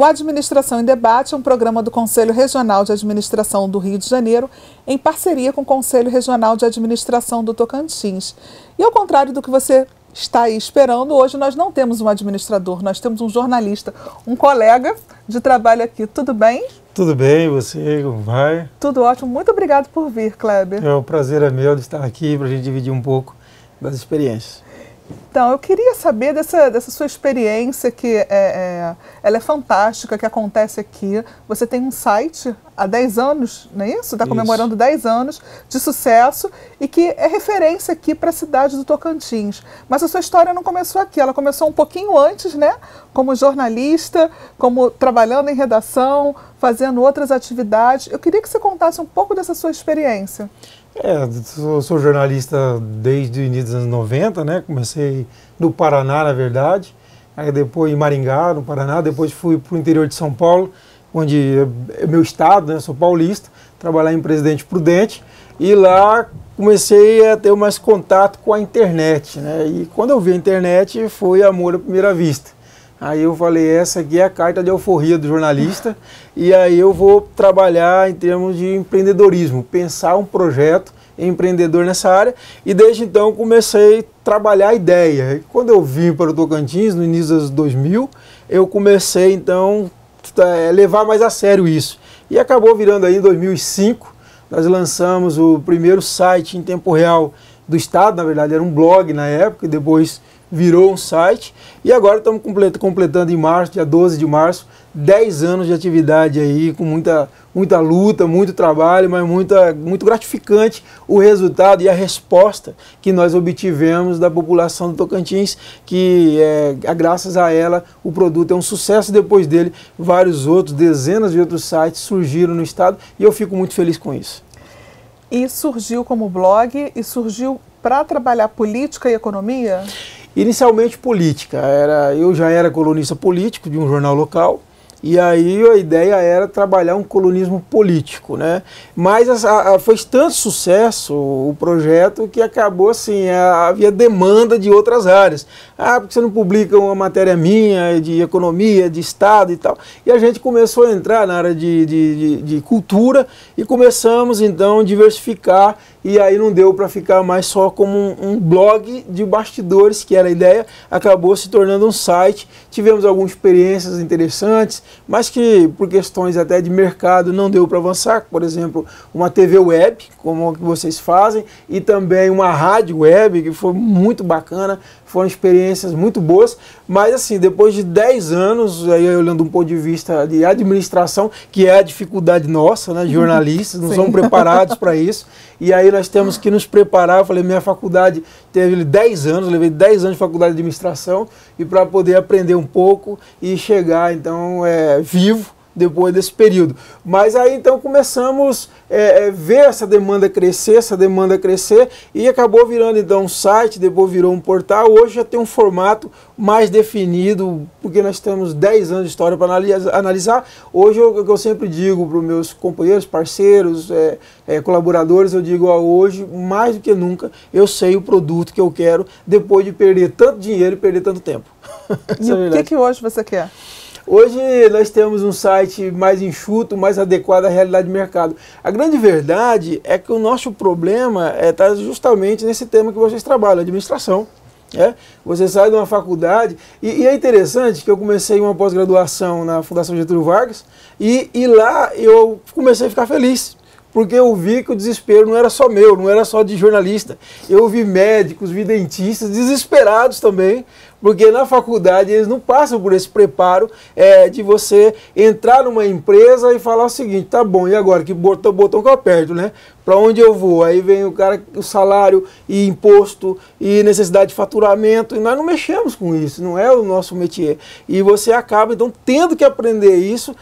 O Administração em Debate é um programa do Conselho Regional de Administração do Rio de Janeiro, em parceria com o Conselho Regional de Administração do Tocantins. E ao contrário do que você está aí esperando, hoje nós não temos um administrador, nós temos um jornalista, um colega de trabalho aqui. Tudo bem? Tudo bem, você, como vai? Tudo ótimo. Muito obrigado por vir, Kleber. O prazer é meu de estar aqui para a gente dividir um pouco das experiências. Então, eu queria saber dessa sua experiência, que ela é fantástica, que acontece aqui. Você tem um site há 10 anos, não é isso? Está comemorando 10 anos de sucesso e que é referência aqui para a cidade do Tocantins. Mas a sua história não começou aqui, ela começou um pouquinho antes, né? Como jornalista, como trabalhando em redação, fazendo outras atividades. Eu queria que você contasse um pouco dessa sua experiência. Sou jornalista desde o início dos anos 90, né? Comecei no Paraná, na verdade, aí depois em Maringá, no Paraná, depois fui para o interior de São Paulo, onde é meu estado, né? Sou paulista, trabalhar em Presidente Prudente, e lá comecei a ter mais contato com a internet, né? E quando eu vi a internet foi amor à primeira vista. Aí eu falei, essa aqui é a carta de alforria do jornalista e aí eu vou trabalhar em termos de empreendedorismo, pensar um projeto empreendedor nessa área e desde então comecei a trabalhar a ideia. E quando eu vim para o Tocantins, no início dos 2000, eu comecei então a levar mais a sério isso. E acabou virando aí em 2005, nós lançamos o primeiro site em tempo real do estado, na verdade era um blog na época, e depois virou um site, e agora estamos completando em março, dia 12 de março, 10 anos de atividade aí, com muita luta, muito trabalho, mas muito gratificante o resultado e a resposta que nós obtivemos da população do Tocantins, que graças a ela o produto é um sucesso. Depois dele, vários outros, dezenas de outros sites surgiram no estado, e eu fico muito feliz com isso. E surgiu como blog, e surgiu para trabalhar política e economia? Inicialmente política, eu já era colunista político de um jornal local, e aí a ideia era trabalhar um colunismo político, né? Mas foi tanto sucesso o projeto que acabou assim, havia demanda de outras áreas. Porque você não publica uma matéria minha de economia, de Estado e tal. E a gente começou a entrar na área de cultura e começamos então a diversificar. E aí não deu para ficar mais só como um blog de bastidores, que era a ideia, acabou se tornando um site. Tivemos algumas experiências interessantes, mas que por questões até de mercado não deu para avançar. Por exemplo, uma TV web, como a que vocês fazem, e também uma rádio web, que foi muito bacana, foram experiências muito boas, mas assim, depois de 10 anos, aí olhando um ponto de vista de administração, que é a dificuldade nossa, né, de jornalistas, não somos preparados para isso, e aí nós temos que nos preparar. Eu falei, minha faculdade teve 10 anos, levei 10 anos de faculdade de administração, e para poder aprender um pouco e chegar, então, vivo, depois desse período. Mas aí então começamos a ver essa demanda crescer, e acabou virando então um site, depois virou um portal. Hoje já tem um formato mais definido, porque nós temos 10 anos de história para analisar. Hoje o que eu sempre digo para os meus companheiros, parceiros, colaboradores, eu digo, hoje mais do que nunca eu sei o produto que eu quero, depois de perder tanto dinheiro e perder tanto tempo. E o que hoje você quer? Hoje nós temos um site mais enxuto, mais adequado à realidade de mercado. A grande verdade é que o nosso problema está justamente nesse tema que vocês trabalham, administração. Você sai de uma faculdade, e é interessante que eu comecei uma pós-graduação na Fundação Getúlio Vargas, e lá eu comecei a ficar feliz. Porque eu vi que o desespero não era só meu, não era só de jornalista. Eu vi médicos, vi dentistas desesperados também, porque na faculdade eles não passam por esse preparo de você entrar numa empresa e falar o seguinte, tá bom, e agora que botão que eu aperto, né? Para onde eu vou? Aí vem o cara, o salário e imposto e necessidade de faturamento, e nós não mexemos com isso, não é o nosso métier. E você acaba então tendo que aprender isso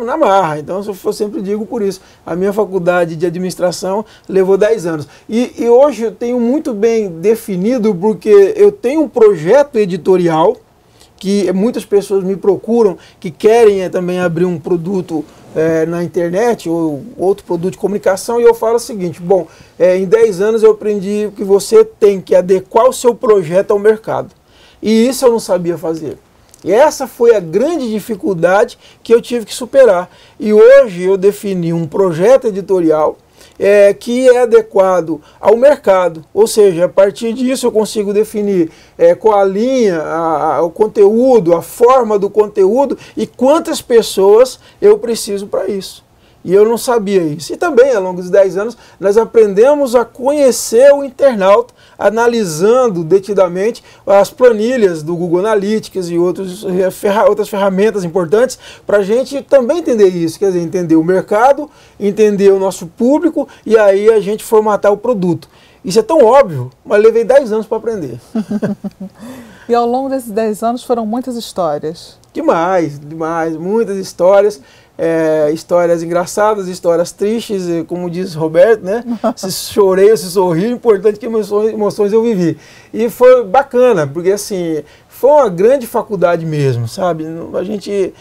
na marra. Então eu sempre digo por isso, a minha faculdade de administração levou 10 anos. E hoje eu tenho muito bem definido, porque eu tenho um projeto editorial, que muitas pessoas me procuram, que querem também abrir um produto na internet, ou outro produto de comunicação, e eu falo o seguinte, bom, em 10 anos eu aprendi que você tem que adequar o seu projeto ao mercado. E isso eu não sabia fazer. E essa foi a grande dificuldade que eu tive que superar. E hoje eu defini um projeto editorial que é adequado ao mercado, ou seja, a partir disso eu consigo definir qual a linha, o conteúdo, a forma do conteúdo e quantas pessoas eu preciso para isso. E eu não sabia isso. E também, ao longo dos 10 anos, nós aprendemos a conhecer o internauta, analisando detidamente as planilhas do Google Analytics e outras ferramentas importantes para a gente também entender isso. Quer dizer, entender o mercado, entender o nosso público e aí a gente formatar o produto. Isso é tão óbvio, mas levei 10 anos para aprender. E ao longo desses 10 anos foram muitas histórias. Demais, demais, muitas histórias. Histórias engraçadas, histórias tristes, como diz Roberto, né? Se chorei ou se sorri, o importante é que emoções eu vivi. E foi bacana, porque assim, foi uma grande faculdade mesmo, sabe? A gente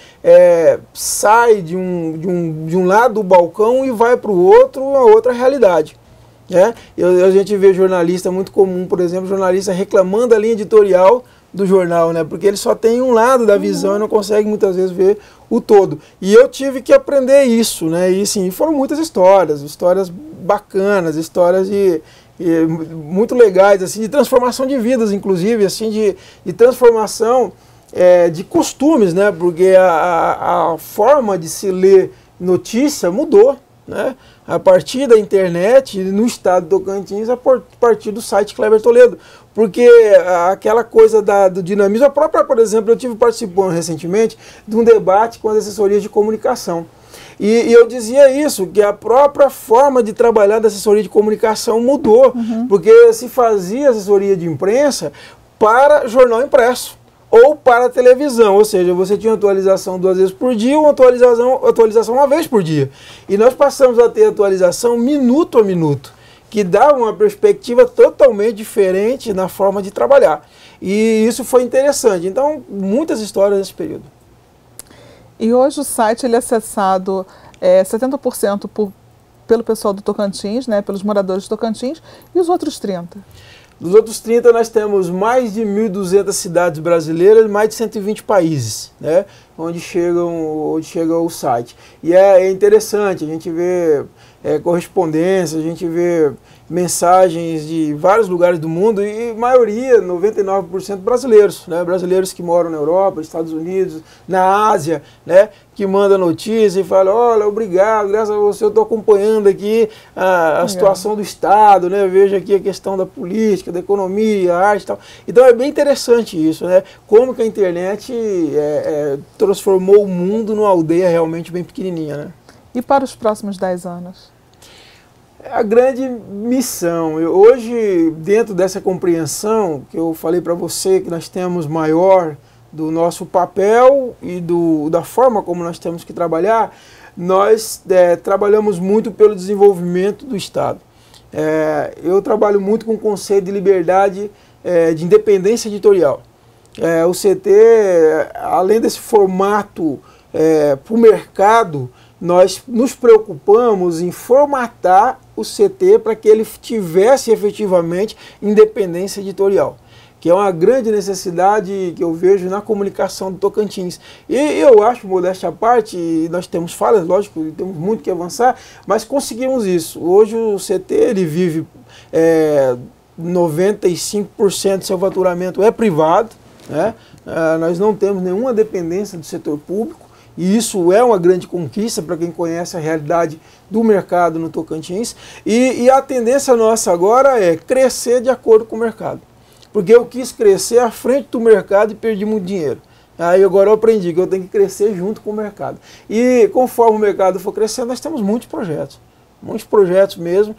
sai de um lado do balcão e vai para o outro, uma outra realidade. A gente vê jornalista, muito comum, por exemplo, jornalista reclamando da linha editorial do jornal, né? Porque ele só tem um lado da visão e não consegue muitas vezes ver o todo. E eu tive que aprender isso, né? E sim, foram muitas histórias bacanas, histórias muito legais, assim, de transformação de vidas, inclusive, assim, de transformação de costumes, né? Porque a forma de se ler notícia mudou, né? A partir da internet, no estado do Tocantins, a partir do site Kleber Toledo. Porque aquela coisa do dinamismo, a própria, por exemplo, eu tive participando recentemente de um debate com as assessorias de comunicação. E eu dizia isso, que a própria forma de trabalhar da assessoria de comunicação mudou, porque se fazia assessoria de imprensa para jornal impresso ou para televisão, ou seja, você tinha atualização 2 vezes por dia, uma atualização 1 vez por dia. E nós passamos a ter atualização minuto a minuto, que dá uma perspectiva totalmente diferente na forma de trabalhar. E isso foi interessante. Então, muitas histórias nesse período. E hoje o site ele é acessado 70% pelo pessoal do Tocantins, né, pelos moradores do Tocantins, e os outros 30%? Dos outros 30, nós temos mais de 1.200 cidades brasileiras e mais de 120 países, né, onde chega o site. E é interessante, a gente vê correspondência, a gente vê mensagens de vários lugares do mundo e maioria, 99% brasileiros, né? Brasileiros que moram na Europa, Estados Unidos, na Ásia, né? Que manda notícia e fala, olha, obrigado, graças a você eu estou acompanhando aqui a situação do Estado, né? Veja aqui a questão da política, da economia, a arte e tal. Então é bem interessante isso, né? Como que a internet transformou o mundo numa aldeia realmente bem pequenininha, né? E para os próximos 10 anos? A grande missão. Hoje, dentro dessa compreensão que eu falei para você, que nós temos maior do nosso papel e da forma como nós temos que trabalhar, nós trabalhamos muito pelo desenvolvimento do Estado. Eu trabalho muito com o conceito de liberdade, de independência editorial. O CT, além desse formato para o mercado, nós nos preocupamos em formatar o CT para que ele tivesse efetivamente independência editorial, que é uma grande necessidade que eu vejo na comunicação do Tocantins. E eu acho, modéstia à parte, nós temos falhas, lógico, temos muito que avançar, mas conseguimos isso. Hoje o CT ele vive 95% do seu faturamento é privado, né? Nós não temos nenhuma dependência do setor público. E isso é uma grande conquista para quem conhece a realidade do mercado no Tocantins. E a tendência nossa agora é crescer de acordo com o mercado. Porque eu quis crescer à frente do mercado e perdi muito dinheiro. Aí agora eu aprendi que eu tenho que crescer junto com o mercado. E conforme o mercado for crescendo, nós temos muitos projetos mesmo.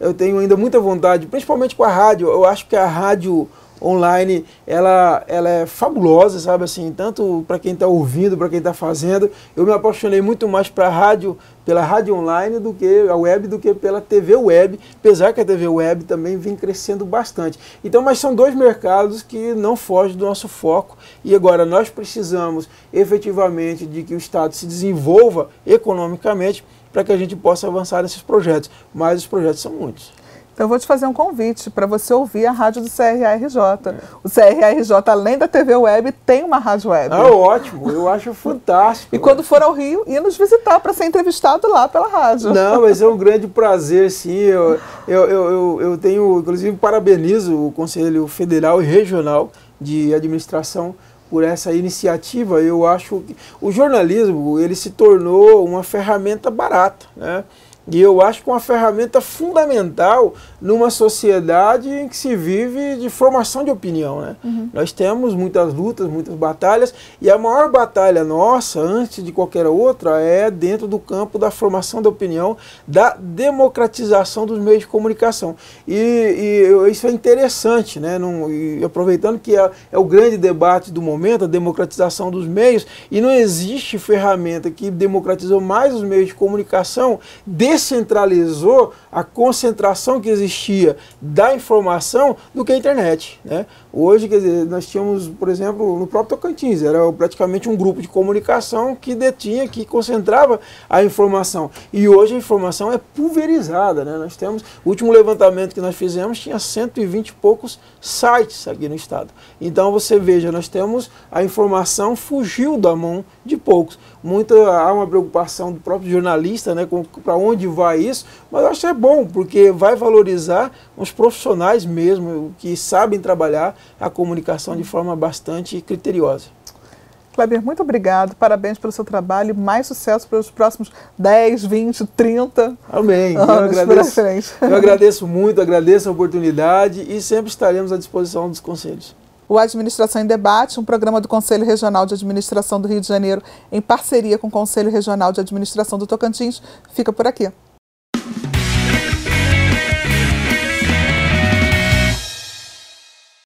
Eu tenho ainda muita vontade, principalmente com a rádio. Eu acho que a rádio online, ela é fabulosa, sabe assim, tanto para quem está ouvindo, para quem está fazendo. Eu me apaixonei muito mais pela rádio online do que a web, do que pela TV web, apesar que a TV web também vem crescendo bastante. Então, mas são dois mercados que não fogem do nosso foco e agora nós precisamos efetivamente de que o Estado se desenvolva economicamente para que a gente possa avançar nesses projetos, mas os projetos são muitos. Então eu vou te fazer um convite para você ouvir a rádio do CRARJ. O CRARJ, além da TV Web, tem uma rádio web. Ah, ótimo, eu acho fantástico. E quando for ao Rio, ir nos visitar para ser entrevistado lá pela rádio. Não, mas é um grande prazer, sim. Eu tenho, inclusive, parabenizo o Conselho Federal e Regional de Administração por essa iniciativa. Eu acho que o jornalismo, ele se tornou uma ferramenta barata, né? E eu acho que uma ferramenta fundamental numa sociedade em que se vive de formação de opinião, né? Nós temos muitas lutas, muitas batalhas, e a maior batalha nossa, antes de qualquer outra, é dentro do campo da formação da opinião, da democratização dos meios de comunicação. E isso é interessante, né? E aproveitando que é o grande debate do momento, a democratização dos meios, e não existe ferramenta que democratizou mais os meios de comunicação, descentralizou a concentração que existia da informação do que a internet, né? Hoje, quer dizer, nós tínhamos, por exemplo, no próprio Tocantins, era praticamente um grupo de comunicação que detinha, que concentrava a informação. E hoje a informação é pulverizada, né? Nós temos, o último levantamento que nós fizemos tinha 120 e poucos sites aqui no estado. Então você veja, nós temos, a informação fugiu da mão de poucos. Há uma preocupação do próprio jornalista, né, para onde vai isso, mas eu acho que é bom, porque vai valorizar os profissionais mesmo, que sabem trabalhar a comunicação de forma bastante criteriosa. Kleber, muito obrigado, parabéns pelo seu trabalho e mais sucesso pelos próximos 10, 20, 30 Amém. Eu agradeço muito, agradeço a oportunidade e sempre estaremos à disposição dos conselhos. O Administração em Debate, um programa do Conselho Regional de Administração do Rio de Janeiro, em parceria com o Conselho Regional de Administração do Tocantins, fica por aqui.